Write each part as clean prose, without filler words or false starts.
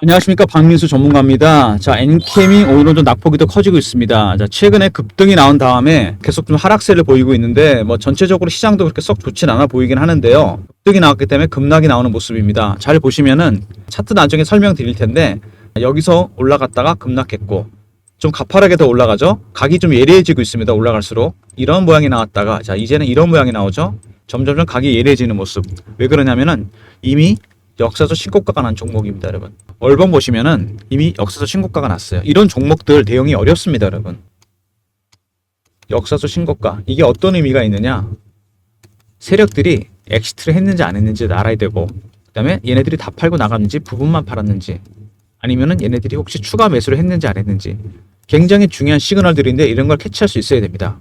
안녕하십니까, 박민수 전문가입니다. 자, 엔캠이 오늘은 좀 낙폭이 더 커지고 있습니다. 자, 최근에 급등이 나온 다음에 계속 좀 하락세를 보이고 있는데 전체적으로 시장도 그렇게 썩 좋진 않아 보이긴 하는데요. 급등이 나왔기 때문에 급락이 나오는 모습입니다. 잘 보시면은 차트 나중에 설명드릴 텐데 여기서 올라갔다가 급락했고 좀 가파르게 더 올라가죠. 각이 좀 예리해지고 있습니다. 올라갈수록 이런 모양이 나왔다가 자, 이제는 이런 모양이 나오죠. 점점점 각이 예리해지는 모습. 왜 그러냐면은 이미 역사적 신고가가 난 종목입니다, 여러분. 월봉 보시면은 이미 역사적 신고가가 났어요. 이런 종목들 대응이 어렵습니다, 여러분. 역사적 신고가. 이게 어떤 의미가 있느냐? 세력들이 엑시트를 했는지 안 했는지 알아야 되고, 그 다음에 얘네들이 다 팔고 나갔는지 부분만 팔았는지, 아니면은 얘네들이 혹시 추가 매수를 했는지 안 했는지 굉장히 중요한 시그널들인데 이런 걸 캐치할 수 있어야 됩니다.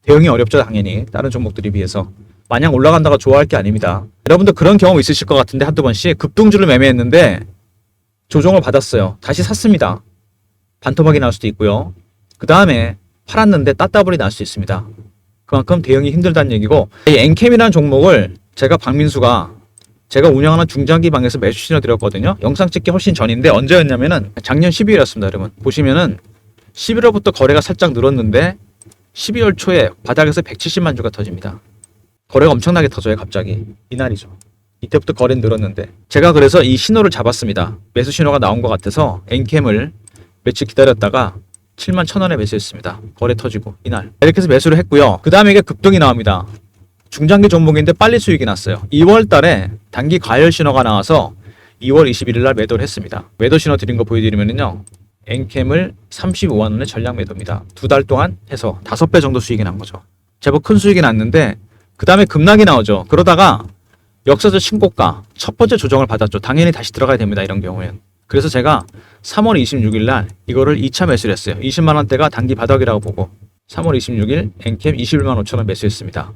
대응이 어렵죠, 당연히. 다른 종목들에 비해서. 마냥 올라간다가 좋아할 게 아닙니다. 여러분도 그런 경험 있으실 것 같은데 한두 번씩 급등주를 매매했는데 조정을 받았어요. 다시 샀습니다. 반토막이 날 수도 있고요. 그 다음에 팔았는데 따따블이 날 수 있습니다. 그만큼 대응이 힘들다는 얘기고, 이 엔캠이라는 종목을 박민수가 제가 운영하는 중장기 방에서 매수 신호 드렸거든요. 영상 찍기 훨씬 전인데 언제였냐면은 작년 12월이었습니다, 여러분. 보시면은 11월부터 거래가 살짝 늘었는데 12월 초에 바닥에서 170만 주가 터집니다. 거래가 엄청나게 터져요, 갑자기. 이날이죠. 이때부터 거래는 늘었는데 제가 그래서 이 신호를 잡았습니다. 매수 신호가 나온 것 같아서 엔캠을 며칠 기다렸다가 7만 1,000원에 매수했습니다. 거래 터지고 이날 이렇게 해서 매수를 했고요. 그 다음에 이게 급등이 나옵니다. 중장기 종목인데 빨리 수익이 났어요. 2월 달에 단기 과열 신호가 나와서 2월 21일 날 매도를 했습니다. 매도 신호 드린 거 보여드리면요, 엔캠을 35만원에 전량 매도입니다. 2달 동안 해서 5배 정도 수익이 난 거죠. 제법 큰 수익이 났는데 그 다음에 급락이 나오죠. 그러다가 역사적 신고가 첫 번째 조정을 받았죠. 당연히 다시 들어가야 됩니다, 이런 경우에는. 그래서 제가 3월 26일 날 이거를 2차 매수를 했어요. 20만원대가 단기 바닥이라고 보고 3월 26일 엔캠 21만 5천원 매수했습니다.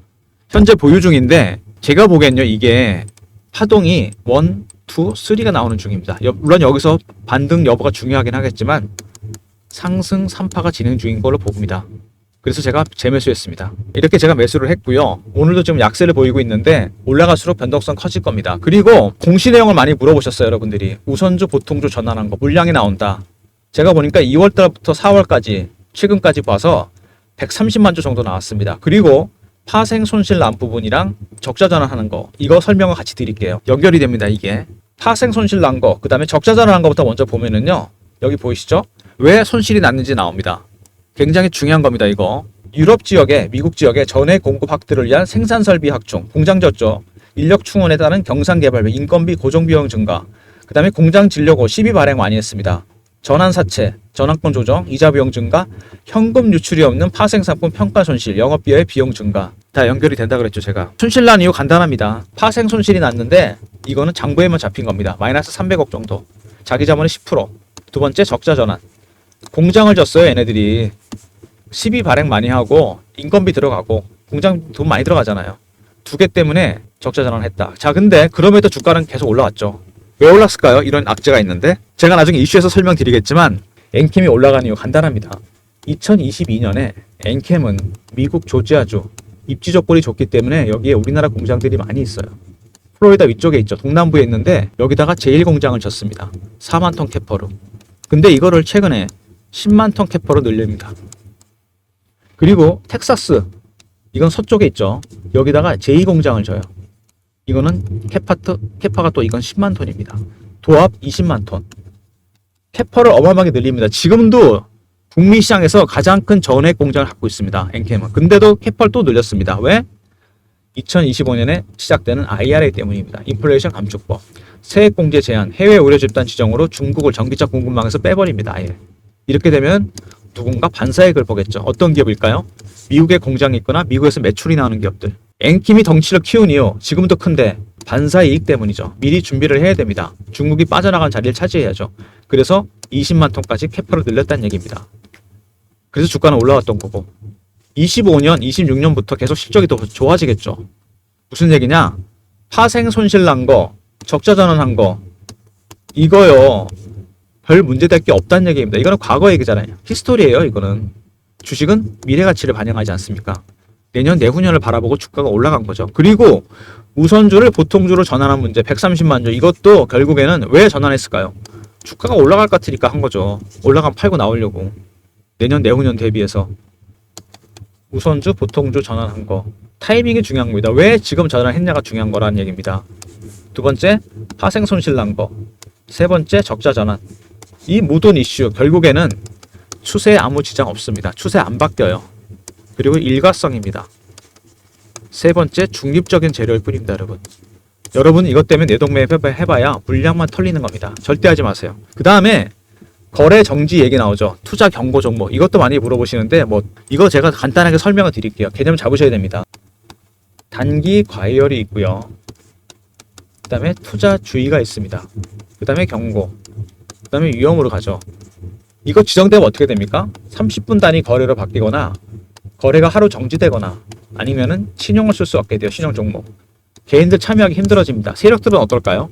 현재 보유 중인데 제가 보기엔요, 이게 파동이 1, 2, 3가 나오는 중입니다. 물론 여기서 반등 여부가 중요하긴 하겠지만 상승 3파가 진행 중인 걸로 봅니다. 그래서 제가 재매수했습니다. 이렇게 제가 매수를 했고요. 오늘도 지금 약세를 보이고 있는데 올라갈수록 변동성 커질 겁니다. 그리고 공시 내용을 많이 물어보셨어요, 여러분들이. 우선주, 보통주 전환한 거 물량이 나온다. 제가 보니까 2월 달부터 4월까지 최근까지 봐서 130만 주 정도 나왔습니다. 그리고 파생 손실 난 부분이랑 적자 전환하는 거, 이거 설명을 같이 드릴게요. 연결이 됩니다, 이게. 파생 손실 난 거, 그 다음에 적자 전환한 거부터 먼저 보면은요, 여기 보이시죠? 왜 손실이 났는지 나옵니다. 굉장히 중요한 겁니다, 이거. 유럽 지역에, 미국 지역에 전해 공급 확대를 위한 생산 설비 확충, 공장 졌죠. 인력 충원에 따른 경상 개발비, 인건비 고정 비용 증가, 그 다음에 공장 진료고 시비 발행 많이 했습니다. 전환 사채, 전환권 조정, 이자 비용 증가, 현금 유출이 없는 파생 상품 평가 손실, 영업비의 비용 증가. 다 연결이 된다 그랬죠, 제가. 손실 난 이유 간단합니다. 파생 손실이 났는데 이거는 장부에만 잡힌 겁니다. 마이너스 300억 정도. 자기 자본의 10%. 두 번째, 적자 전환. 공장을 졌어요, 얘네들이. 시비 발행 많이 하고 인건비 들어가고 공장 돈 많이 들어가잖아요. 두 개 때문에 적자 전환했다. 자, 근데 그럼에도 주가는 계속 올라왔죠. 왜 올랐을까요? 이런 악재가 있는데 제가 나중에 이슈에서 설명드리겠지만 엔캠이 올라간 이유 간단합니다. 2022년에 엔캠은 미국 조지아주 입지 조건이 좋기 때문에 여기에 우리나라 공장들이 많이 있어요. 플로리다 위쪽에 있죠. 동남부에 있는데 여기다가 제1공장을 졌습니다. 4만 톤 캐퍼로. 근데 이거를 최근에 10만 톤 캐퍼로 늘립니다. 그리고 텍사스, 이건 서쪽에 있죠. 여기다가 제2공장을 져요. 이거는 캐파가 또 이건 10만 톤입니다. 도합 20만 톤. 캐퍼를 어마어마하게 늘립니다. 지금도 북미 시장에서 가장 큰 전액 공장을 갖고 있습니다, 엔캠은. 근데도 캐퍼를 또 늘렸습니다. 왜? 2025년에 시작되는 IRA 때문입니다. 인플레이션 감축법. 세액 공제 제한, 해외 의료 집단 지정으로 중국을 전기차 공급망에서 빼버립니다, 아예. 이렇게 되면 누군가 반사익을 보겠죠. 어떤 기업일까요? 미국에 공장이 있거나 미국에서 매출이 나오는 기업들. 엔킴이 덩치를 키운 이유, 지금도 큰데 반사이익 때문이죠. 미리 준비를 해야 됩니다. 중국이 빠져나간 자리를 차지해야죠. 그래서 20만 톤까지 캐퍼를 늘렸다는 얘기입니다. 그래서 주가는 올라왔던 거고 25년, 26년부터 계속 실적이 더 좋아지겠죠. 무슨 얘기냐? 파생 손실 난 거, 적자 전환한 거, 이거요. 별 문제될 게 없다는 얘기입니다. 이거는 과거 얘기잖아요. 히스토리예요, 이거는. 주식은 미래 가치를 반영하지 않습니까? 내년, 내후년을 바라보고 주가가 올라간 거죠. 그리고 우선주를 보통주로 전환한 문제, 130만 주. 이것도 결국에는 왜 전환했을까요? 주가가 올라갈 것 같으니까 한 거죠. 올라가면 팔고 나오려고. 내년 내후년 대비해서 우선주 보통주 전환한 거. 타이밍이 중요한 겁니다. 왜 지금 전환했냐가 중요한 거라는 얘기입니다. 두 번째, 파생 손실 난 거. 세 번째, 적자 전환. 이 모든 이슈 결국에는 추세에 아무 지장 없습니다. 추세 안 바뀌어요. 그리고 일과성입니다. 세 번째, 중립적인 재료일 뿐입니다, 여러분. 여러분 이것 때문에 내동매매 해봐야 물량만 털리는 겁니다. 절대 하지 마세요. 그 다음에 거래 정지 얘기 나오죠. 투자 경고 종목. 이것도 많이 물어보시는데 뭐 이거 제가 간단하게 설명을 드릴게요. 개념 잡으셔야 됩니다. 단기 과열이 있고요. 그 다음에 투자 주의가 있습니다. 그 다음에 경고. 그 다음에 위험으로 가죠. 이거 지정되면 어떻게 됩니까? 30분 단위 거래로 바뀌거나 거래가 하루 정지되거나 아니면은 신용을 쓸 수 없게 돼요. 신용 종목. 개인들 참여하기 힘들어집니다. 세력들은 어떨까요?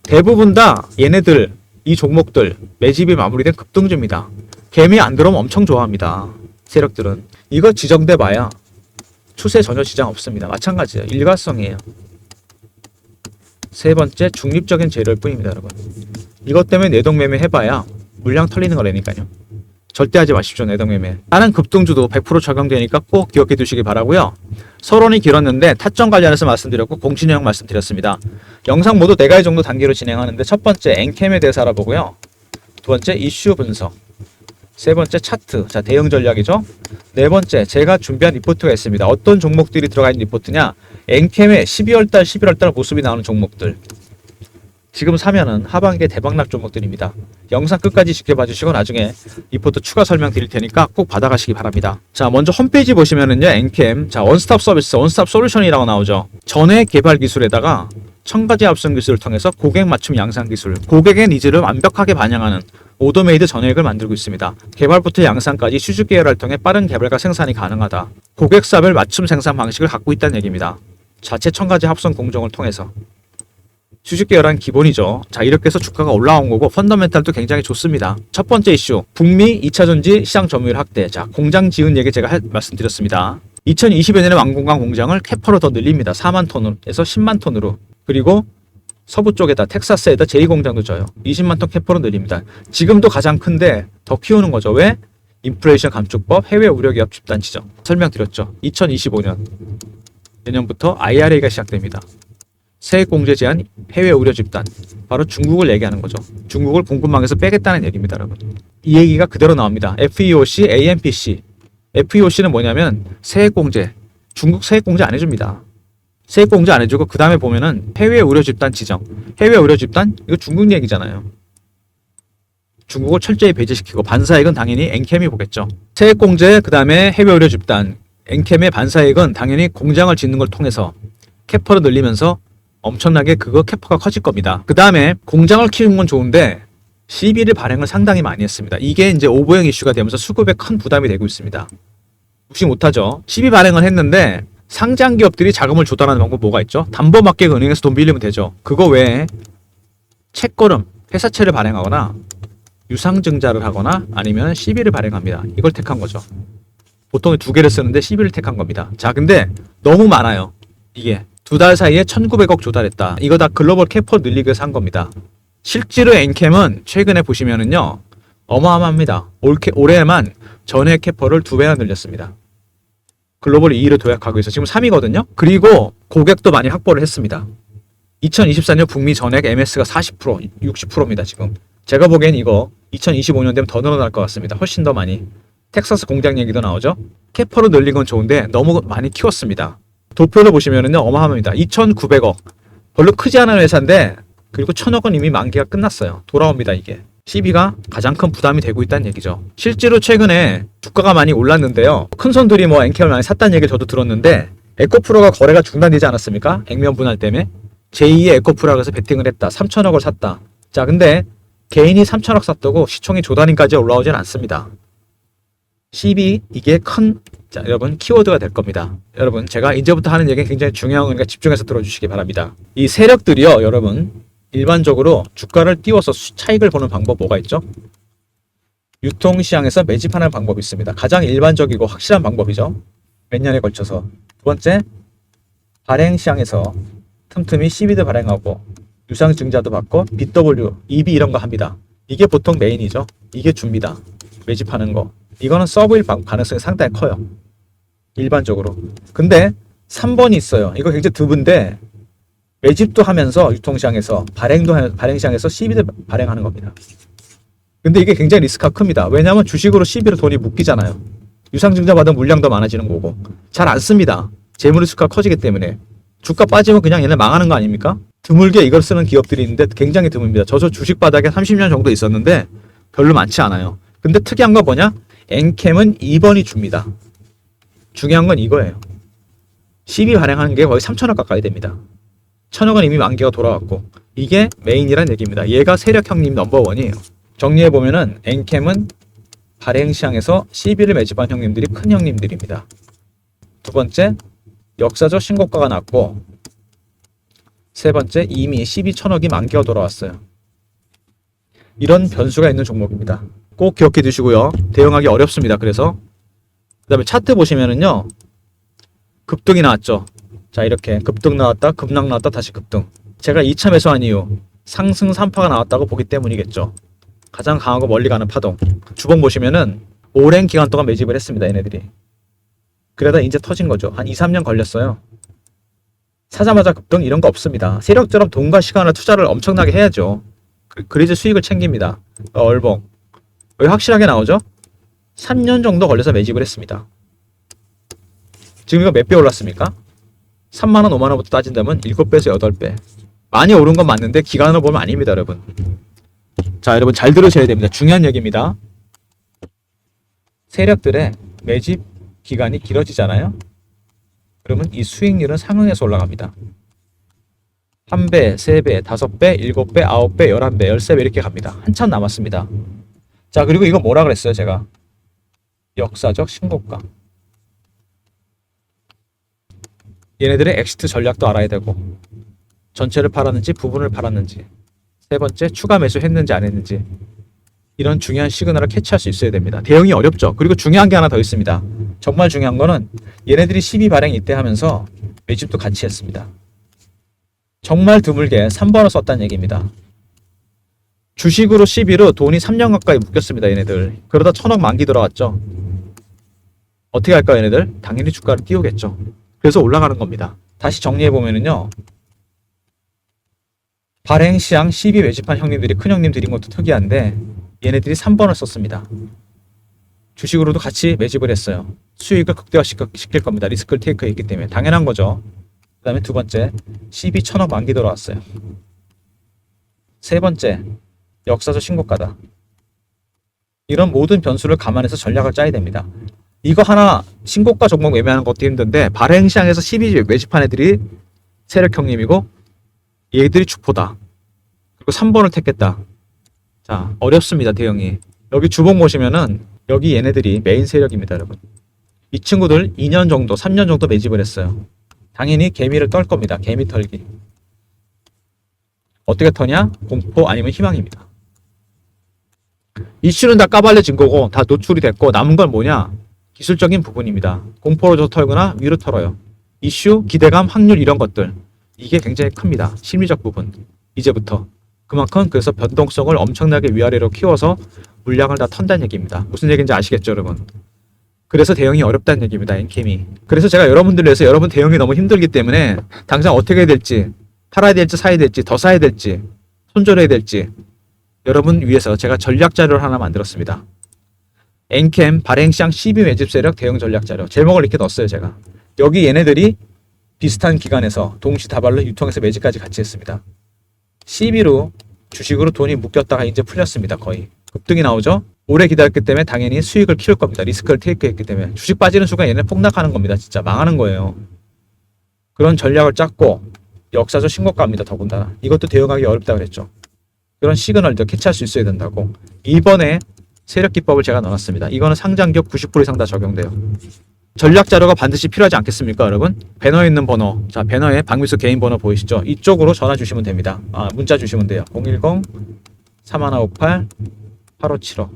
대부분 다 얘네들 이 종목들 매집이 마무리된 급등주입니다. 개미 안 들어오면 엄청 좋아합니다. 세력들은. 이거 지정돼 봐야 추세 전혀 지장 없습니다. 마찬가지예요. 일과성이에요. 세 번째, 중립적인 재료일 뿐입니다, 여러분. 이것 때문에 내동매매 해봐야 물량 털리는 거라니까요. 절대 하지 마십시오, 내동매매. 다른 급등주도 100% 적용되니까 꼭 기억해 두시기 바라고요. 서론이 길었는데 타점 관련해서 말씀드렸고 공신형 말씀드렸습니다. 영상 모두 4가지 정도 단계로 진행하는데 첫 번째 엔캠에 대해서 알아보고요. 두 번째 이슈 분석. 세 번째 차트. 자, 대응 전략이죠. 네 번째 제가 준비한 리포트가 있습니다. 어떤 종목들이 들어가 있는 리포트냐. 엔캠의 12월달 11월달 모습이 나오는 종목들. 지금 사면은 하반기에 대박날 종목들입니다. 영상 끝까지 지켜봐 주시고 나중에 리포트 추가 설명 드릴 테니까 꼭 받아가시기 바랍니다. 자, 먼저 홈페이지 보시면은요, 엔캠. 자, 원스톱 서비스, 원스톱 솔루션이라고 나오죠. 전액 개발 기술에다가 1000가지 합성 기술을 통해서 고객 맞춤 양산 기술, 고객의 니즈를 완벽하게 반영하는 오토메이드 전액을 만들고 있습니다. 개발부터 양산까지 수직 계열을 통해 빠른 개발과 생산이 가능하다. 고객사별 맞춤 생산 방식을 갖고 있다는 얘기입니다. 자체 1000가지 합성 공정을 통해서. 수직 계열한 기본이죠. 자, 이렇게 해서 주가가 올라온 거고 펀더멘탈도 굉장히 좋습니다. 첫 번째 이슈, 북미 2차전지 시장 점유율 확대. 자, 공장 지은 얘기 제가 말씀드렸습니다. 2020년에 완공한 공장을 캐퍼로 더 늘립니다. 4만 톤에서 10만 톤으로. 그리고 서부 쪽에다 텍사스에다 제2공장도 져요. 20만 톤 캐퍼로 늘립니다. 지금도 가장 큰데 더 키우는 거죠. 왜? 인플레이션 감축법, 해외 우려 기업 집단 지정. 설명드렸죠. 2025년 내년부터 IRA가 시작됩니다. 세액공제 제한, 해외 우려 집단. 바로 중국을 얘기하는 거죠. 중국을 공급망에서 빼겠다는 얘기입니다, 여러분. 이 얘기가 그대로 나옵니다. FEOC, AMPC. FEOC는 뭐냐면 세액공제. 중국 세액공제 안 해줍니다. 세액공제 안 해주고 그 다음에 보면은 해외 우려 집단 지정. 해외 우려 집단? 이거 중국 얘기잖아요. 중국을 철저히 배제시키고 반사액은 당연히 엔캠이 보겠죠. 세액공제, 그 다음에 해외 우려 집단. 엔캠의 반사액은 당연히 공장을 짓는 걸 통해서 캐퍼를 늘리면서 엄청나게 그거 캐퍼가 커질 겁니다. 그 다음에 공장을 키우는 건 좋은데 시비를 발행을 상당히 많이 했습니다. 이게 이제 오보형 이슈가 되면서 수급에 큰 부담이 되고 있습니다. 무시 못하죠. 시비 발행을 했는데 상장 기업들이 자금을 조달하는 방법 뭐가 있죠? 담보맞게 은행에서 돈 빌리면 되죠. 그거 외에 채권음, 회사채를 발행하거나 유상증자를 하거나 아니면 시비를 발행합니다. 이걸 택한 거죠. 보통 2개를 쓰는데 시비를 택한 겁니다. 자, 근데 너무 많아요. 이게 2달 사이에 1900억 조달했다. 이거 다 글로벌 캐퍼 늘리기 위해서 한 겁니다. 실제로 엔캠은 최근에 보시면은요, 어마어마합니다. 올해만 전액 캐퍼를 2배나 늘렸습니다. 글로벌 2위를 도약하고 있어서 지금 3위거든요. 그리고 고객도 많이 확보를 했습니다. 2024년 북미 전액 MS가 40%, 60%입니다. 지금. 제가 보기엔 이거 2025년 되면 더 늘어날 것 같습니다. 훨씬 더 많이. 텍사스 공장 얘기도 나오죠. 캐퍼로 늘린 건 좋은데 너무 많이 키웠습니다. 도표를 보시면은요, 어마어마합니다. 2,900억. 별로 크지 않은 회사인데, 그리고 1,000억은 이미 만기가 끝났어요. 돌아옵니다, 이게. 시비가 가장 큰 부담이 되고 있다는 얘기죠. 실제로 최근에 주가가 많이 올랐는데요. 큰 손들이 뭐 엔캠을 많이 샀다는 얘기를 저도 들었는데, 에코프로가 거래가 중단되지 않았습니까? 액면 분할 때문에. 제2의 에코프로가 그래서 베팅을 했다. 3,000억을 샀다. 자, 근데 개인이 3,000억 샀다고 시총이 조단위까지 올라오진 않습니다. 시비, 이게 큰, 자, 여러분, 키워드가 될 겁니다. 여러분, 제가 이제부터 하는 얘기는 굉장히 중요한 거니까 집중해서 들어주시기 바랍니다. 이 세력들이요, 여러분, 일반적으로 주가를 띄워서 차익을 보는 방법 뭐가 있죠? 유통시장에서 매집하는 방법이 있습니다. 가장 일반적이고 확실한 방법이죠. 몇 년에 걸쳐서. 두 번째, 발행시장에서 틈틈이 CB도 발행하고 유상증자도 받고 BW, EB 이런 거 합니다. 이게 보통 메인이죠. 이게 줍니다. 매집하는 거. 이거는 서브일 가능성이 상당히 커요. 일반적으로. 근데 3번이 있어요. 이거 굉장히 드문데 매집도 하면서 유통시장에서 발행시장에서 CB를 발행하는 겁니다. 근데 이게 굉장히 리스크가 큽니다. 왜냐하면 주식으로 CB로 돈이 묶이잖아요. 유상증자 받은 물량도 많아지는 거고 잘 안 씁니다. 재무 리스크가 커지기 때문에 주가 빠지면 그냥 얘네 망하는 거 아닙니까? 드물게 이걸 쓰는 기업들이 있는데 굉장히 드뭅니다. 저도 주식 바닥에 30년 정도 있었는데 별로 많지 않아요. 근데 특이한 거 뭐냐? 엔캠은 2번이 줍니다. 중요한 건 이거예요. CB 발행하는 게 거의 3천억 가까이 됩니다. 1,000억은 이미 만기가 돌아왔고 이게 메인이란 얘기입니다. 얘가 세력 형님 넘버원이에요. 정리해보면은 엔캠은 발행시장에서 CB를 매집한 형님들이 큰 형님들입니다. 두 번째, 역사적 신고가가 났고 세 번째, 이미 CB 1,000억이 만기가 돌아왔어요. 이런 변수가 있는 종목입니다. 꼭 기억해 두시고요. 대응하기 어렵습니다. 그래서 그 다음에 차트 보시면은요. 급등이 나왔죠. 자, 이렇게 급등 나왔다, 급락 나왔다, 다시 급등. 제가 2차 매수한 이유 상승 3파가 나왔다고 보기 때문이겠죠. 가장 강하고 멀리 가는 파동. 주봉 보시면은 오랜 기간 동안 매집을 했습니다. 얘네들이. 그러다 이제 터진 거죠. 한 2, 3년 걸렸어요. 사자마자 급등 이런 거 없습니다. 세력처럼 돈과 시간을 투자를 엄청나게 해야죠. 그래야지 수익을 챙깁니다. 얼봉. 여기 확실하게 나오죠? 3년 정도 걸려서 매집을 했습니다. 지금 이거 몇 배 올랐습니까? 3만원, 5만원부터 따진다면 7배에서 8배. 많이 오른 건 맞는데 기간으로 보면 아닙니다, 여러분. 자, 여러분 잘 들으셔야 됩니다. 중요한 얘기입니다. 세력들의 매집 기간이 길어지잖아요. 그러면 이 수익률은 상응해서 올라갑니다. 1배, 3배, 5배, 7배, 9배, 11배, 13배 이렇게 갑니다. 한참 남았습니다. 자, 그리고 이거 뭐라 그랬어요, 제가? 역사적 신고가. 얘네들의 엑시트 전략도 알아야 되고 전체를 팔았는지 부분을 팔았는지 세 번째, 추가 매수 했는지 안 했는지 이런 중요한 시그널을 캐치할 수 있어야 됩니다. 대응이 어렵죠. 그리고 중요한 게 하나 더 있습니다. 정말 중요한 거는 얘네들이 12 발행 이때 하면서 매집도 같이 했습니다. 정말 드물게 3번을 썼다는 얘기입니다. 주식으로 12로 돈이 3년 가까이 묶였습니다. 얘네들. 그러다 1,000억 만기 들어갔죠. 어떻게 할까요, 얘네들? 당연히 주가를 띄우겠죠. 그래서 올라가는 겁니다. 다시 정리해보면은요. 발행시장 12 매집한 형님들이 큰 형님들인 것도 특이한데 얘네들이 3번을 썼습니다. 주식으로도 같이 매집을 했어요. 수익을 극대화시킬 겁니다. 리스크를 테이크했기 때문에. 당연한 거죠. 그 다음에 두 번째, 12 1,000억 만기 들어왔어요. 세 번째, 역사적 신고가다. 이런 모든 변수를 감안해서 전략을 짜야 됩니다. 이거 하나 신고가 종목 매매하는 것도 힘든데 발행시장에서 12 매집한 애들이 세력 형님이고 얘들이 주포다. 그리고 3번을 택했다. 자, 어렵습니다. 대응이. 여기 주봉 보시면은 여기 얘네들이 메인 세력입니다. 여러분. 이 친구들 2년 정도 3년 정도 매집을 했어요. 당연히 개미를 떨 겁니다. 개미 털기. 어떻게 터냐? 공포 아니면 희망입니다. 이슈는 다 까발려진 거고 다 노출이 됐고 남은 건 뭐냐? 기술적인 부분입니다. 공포로 털거나 위로 털어요. 이슈, 기대감, 확률 이런 것들. 이게 굉장히 큽니다. 심리적 부분. 이제부터. 그만큼 그래서 변동성을 엄청나게 위아래로 키워서 물량을 다 턴다는 얘기입니다. 무슨 얘기인지 아시겠죠, 여러분? 그래서 대응이 어렵다는 얘기입니다. 엔캠이. 그래서 제가 여러분들을 위해서 여러분 대응이 너무 힘들기 때문에 당장 어떻게 해야 될지, 팔아야 될지 사야 될지 더 사야 될지 손절해야 될지 여러분 위해서 제가 전략 자료를 하나 만들었습니다. 엔캠 발행시장 12 매집 세력 대응 전략 자료. 제목을 이렇게 넣었어요, 제가. 여기 얘네들이 비슷한 기간에서 동시다발로 유통해서 매집까지 같이 했습니다. 12로 주식으로 돈이 묶였다가 이제 풀렸습니다. 거의. 급등이 나오죠? 오래 기다렸기 때문에 당연히 수익을 키울 겁니다. 리스크를 테이크했기 때문에. 주식 빠지는 순간 얘네 폭락하는 겁니다. 진짜 망하는 거예요. 그런 전략을 짰고 역사적 신고가입니다. 더군다나. 이것도 대응하기 어렵다고 그랬죠. 그런 시그널도 캐치할 수 있어야 된다고. 이번에 세력 기법을 제가 넣어놨습니다. 이거는 상장기업 90% 이상 다 적용돼요. 전략 자료가 반드시 필요하지 않겠습습니까, 여러분? 배너에 있는 번호. 자, 배너에 박미수 개인 번호 보이시죠? 이쪽으로 전화 주시면 됩니다. 문자 주시면 돼요. 010-3158-8575.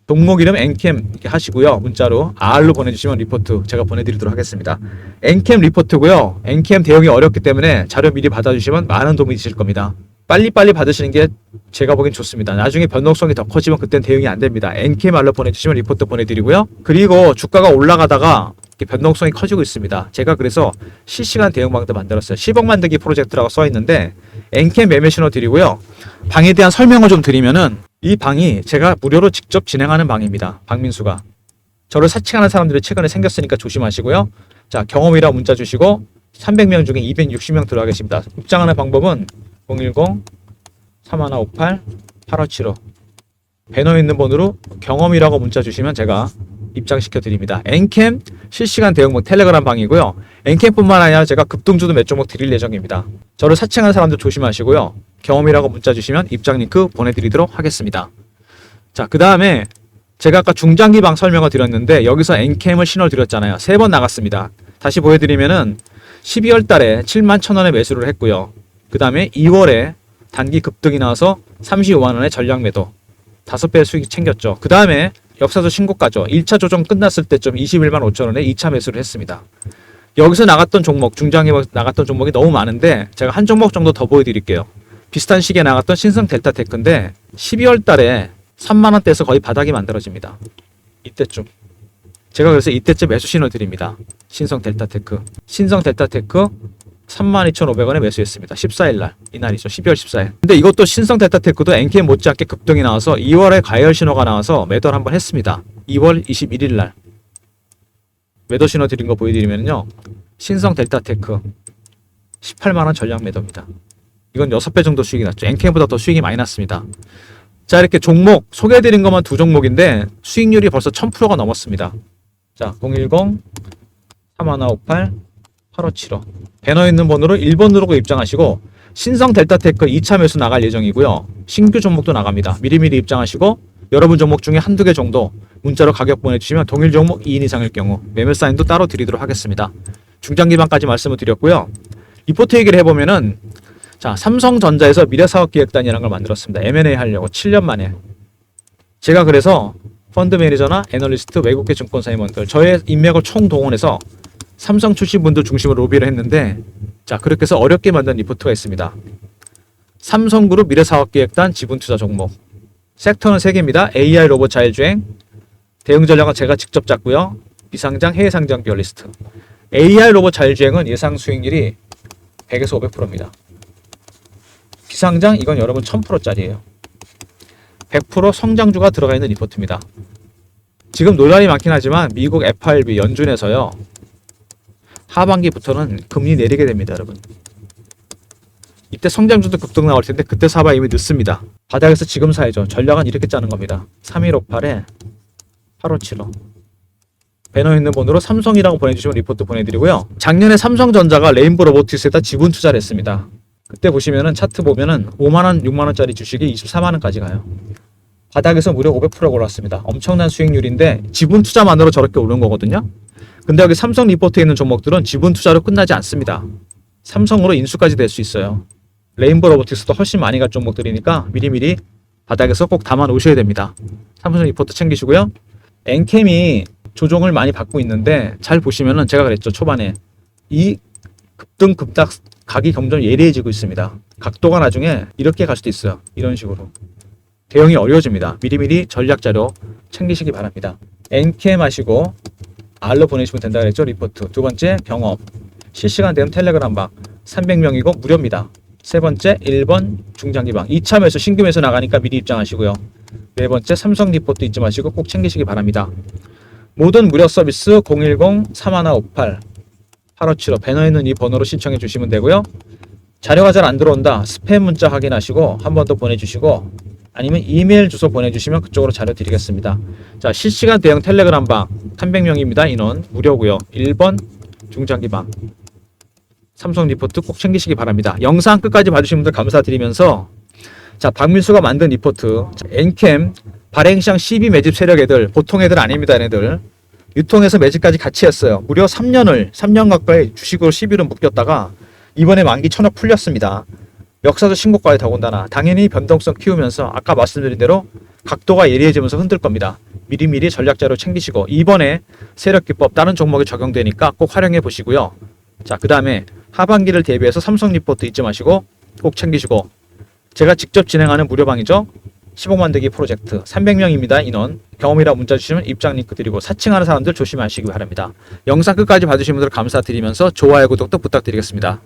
종목 이름 엔캠 이렇게 하시고요. 문자로 R로 보내주시면 리포트 제가 보내드리도록 하겠습니다. 엔캠 리포트고요. 엔캠 대응이 어렵기 때문에 자료 미리 받아주시면 많은 도움이 되실 겁니다. 빨리빨리 받으시는 게 제가 보기엔 좋습니다. 나중에 변동성이 더 커지면 그땐 대응이 안 됩니다. NK말로 보내주시면 리포트 보내드리고요. 그리고 주가가 올라가다가 변동성이 커지고 있습니다. 제가 그래서 실시간 대응방도 만들었어요. 10억 만들기 프로젝트라고 써 있는데 NK 매매 신호 드리고요. 방에 대한 설명을 좀 드리면은 이 방이 제가 무료로 직접 진행하는 방입니다. 박민수가. 저를 사칭하는 사람들이 최근에 생겼으니까 조심하시고요. 자, 경험이라 문자 주시고 300명 중에 260명 들어가 계십니다. 입장하는 방법은 010-3158-8575 배너에 있는 번호로 경험이라고 문자 주시면 제가 입장시켜 드립니다. 엔캠 실시간 대응방 텔레그램 방이고요. 엔캠뿐만 아니라 제가 급등주도 몇 종목 드릴 예정입니다. 저를 사칭하는 사람들 조심하시고요. 경험이라고 문자 주시면 입장 링크 보내드리도록 하겠습니다. 자, 그 다음에 제가 아까 중장기 방 설명을 드렸는데 여기서 엔캠을 신호 드렸잖아요. 3번 나갔습니다. 다시 보여드리면은 12월 달에 71,000원에 매수를 했고요. 그 다음에 2월에 단기 급등이 나와서 35만원에 전량 매도 5배 수익 챙겼죠. 그 다음에 역사적 신고가죠. 1차 조정 끝났을 때쯤 21만 5천원에 2차 매수를 했습니다. 여기서 나갔던 종목, 중장기 나갔던 종목이 너무 많은데 제가 한 종목 정도 더 보여드릴게요. 비슷한 시기에 나갔던 신성 델타테크인데 12월 달에 3만원대에서 거의 바닥이 만들어집니다. 이때쯤. 제가 그래서 이때쯤 매수 신호 드립니다. 신성 델타테크. 신성 델타테크 32,500원에 매수했습니다. 14일날. 이날이죠. 12월 14일. 근데 이것도 신성 델타테크도 NKM 못지않게 급등이 나와서 2월에 가열 신호가 나와서 매도를 한번 했습니다. 2월 21일날. 매도 신호 드린 거 보여드리면요. 신성 델타테크 18만원 전량 매도입니다. 이건 6배 정도 수익이 났죠. NKM보다 더 수익이 많이 났습니다. 자, 이렇게 종목 소개해드린 것만 2종목인데 수익률이 벌써 1000%가 넘었습니다. 자, 010-3158-8575 배너에 있는 번호로 1번 누르고 입장하시고 신성 델타테크 2차 매수 나갈 예정이고요. 신규 종목도 나갑니다. 미리미리 입장하시고 여러분 종목 중에 한두 개 정도 문자로 가격 보내주시면 동일 종목 2인 이상일 경우 매매 사인도 따로 드리도록 하겠습니다. 중장기반까지 말씀을 드렸고요. 리포트 얘기를 해보면은 자, 삼성전자에서 미래사업기획단이라는 걸 만들었습니다. M&A 하려고 7년 만에. 제가 그래서 펀드 매니저나 애널리스트, 외국계 증권사 임원들 저의 인맥을 총동원해서 삼성 출신 분들 중심으로 로비를 했는데 자, 그렇게 해서 어렵게 만든 리포트가 있습니다. 삼성그룹 미래사업기획단 지분투자 종목. 섹터는 3개입니다. AI 로봇 자율주행. 대응 전략은 제가 직접 짰고요. 비상장, 해외상장 듀얼리스트. AI 로봇 자율주행은 예상 수익률이 100에서 500%입니다. 비상장 이건 여러분 1000%짜리예요. 100% 성장주가 들어가 있는 리포트입니다. 지금 논란이 많긴 하지만 미국 FRB 연준에서요. 하반기부터는 금리 내리게 됩니다, 여러분. 이때 성장주도 급등 나올 텐데 그때 사봐 이미 늦습니다. 바닥에서 지금 사야죠. 전략은 이렇게 짜는 겁니다. 3158에 8575 배너에 있는 번호로 삼성이라고 보내주시면 리포트 보내드리고요. 작년에 삼성전자가 레인보 로보틱스에다 지분 투자를 했습니다. 그때 보시면은 차트 보면은 5만원, 6만원짜리 주식이 24만원까지 가요. 바닥에서 무려 500%가 올랐습니다. 엄청난 수익률인데 지분 투자만으로 저렇게 오른 거거든요. 근데 여기 삼성 리포트에 있는 종목들은 지분 투자로 끝나지 않습니다. 삼성으로 인수까지 될 수 있어요. 레인보 로보틱스도 훨씬 많이 갈 종목들이니까 미리미리 바닥에서 꼭 담아 놓으셔야 됩니다. 삼성 리포트 챙기시고요. 엔캠이 조정을 많이 받고 있는데 잘 보시면은 제가 그랬죠. 초반에 이 급등 급락 각이 점점 예리해지고 있습니다. 각도가 나중에 이렇게 갈 수도 있어요. 이런 식으로. 대응이 어려워집니다. 미리미리 전략자료 챙기시기 바랍니다. NKM 하시고 R로 보내시면 된다 그랬죠. 리포트. 두 번째 경험. 실시간 대응 텔레그램 방 300명이고 무료입니다. 세 번째 1번 중장기 방 2차 매수 신규 매수 나가니까 미리 입장하시고요. 네 번째 삼성 리포트 잊지 마시고 꼭 챙기시기 바랍니다. 모든 무료 서비스 010-3158-8575 배너에 있는 이 번호로 신청해 주시면 되고요. 자료가 잘 안 들어온다. 스팸 문자 확인하시고 한 번 더 보내주시고 아니면 이메일 주소 보내주시면 그쪽으로 자료 드리겠습니다. 자, 실시간 대응 텔레그램 방 300명입니다. 인원 무료고요. 1번 중장기 방 삼성 리포트 꼭 챙기시기 바랍니다. 영상 끝까지 봐주신 분들 감사드리면서 자, 박민수가 만든 리포트 엔캠 발행시장 12 매집 세력 애들 보통 애들 아닙니다. 얘네들 유통해서 매집까지 같이 했어요. 무려 3년 가까이 주식으로 11은 묶였다가 이번에 만기 천억 풀렸습니다. 역사적 신고가에 더군다나 당연히 변동성 키우면서 아까 말씀드린 대로 각도가 예리해지면서 흔들 겁니다. 미리미리 전략자료 챙기시고 이번에 세력기법 다른 종목에 적용되니까 꼭 활용해 보시고요. 자, 그 다음에 하반기를 대비해서 삼성 리포트 잊지 마시고 꼭 챙기시고 제가 직접 진행하는 무료방이죠. 15억 만들기 프로젝트 300명입니다. 인원. 경험이라 문자 주시면 입장 링크 드리고 사칭하는 사람들 조심하시기 바랍니다. 영상 끝까지 봐주신 분들 감사드리면서 좋아요, 구독도 부탁드리겠습니다.